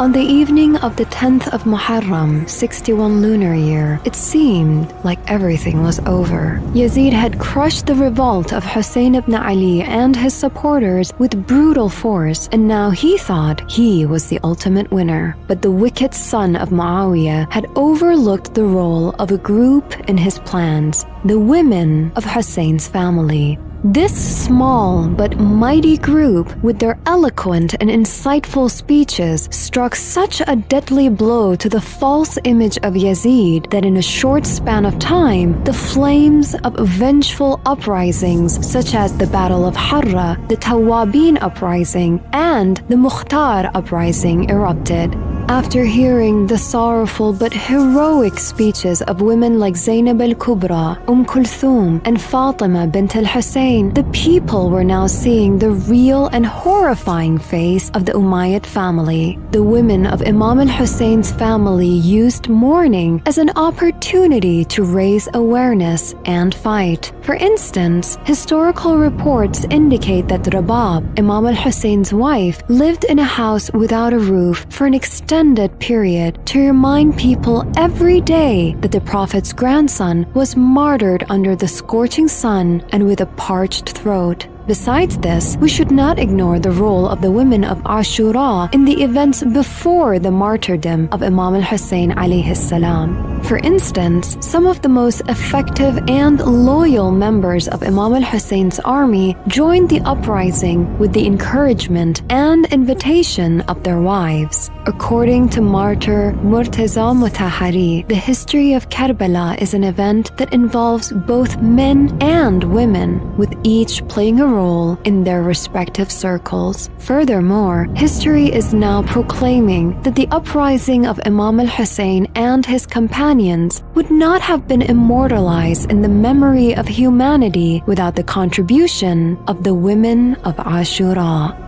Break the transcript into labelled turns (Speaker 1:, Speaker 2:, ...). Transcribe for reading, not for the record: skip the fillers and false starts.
Speaker 1: On the evening of the 10th of Muharram, 61 lunar year, it seemed like everything was over. Yazid had crushed the revolt of Hussein ibn Ali and his supporters with brutal force, and now he thought he was the ultimate winner. But the wicked son of Muawiyah had overlooked the role of a group in his plans, the women of Hussein's family. This small but mighty group, with their eloquent and insightful speeches, struck such a deadly blow to the false image of Yazid that in a short span of time, the flames of vengeful uprisings such as the Battle of Harra, the Tawabin uprising, and the Mukhtar uprising erupted. After hearing the sorrowful but heroic speeches of women like Zainab al-Kubra, Kulthum, and Fatima bint al-Hussein, the people were now seeing the real and horrifying face of the Umayyad family. The women of Imam al-Hussein's family used mourning as an opportunity to raise awareness and fight. For instance, historical reports indicate that Rabab, Imam al-Hussein's wife, lived in a house without a roof for an extended period to remind people every day that the Prophet's grandson was martyred under the scorching sun and with a parched throat. Besides this, we should not ignore the role of the women of Ashura in the events before the martyrdom of Imam al-Hussein alayhi salam. For instance, some of the most effective and loyal members of Imam al-Hussein's army joined the uprising with the encouragement and invitation of their wives. According to martyr Murtaza Mutahari, the history of Karbala is an event that involves both men and women, with each playing a role in their respective circles. Furthermore, history is now proclaiming that the uprising of Imam al-Hussein and his companions would not have been immortalized in the memory of humanity without the contribution of the women of Ashura.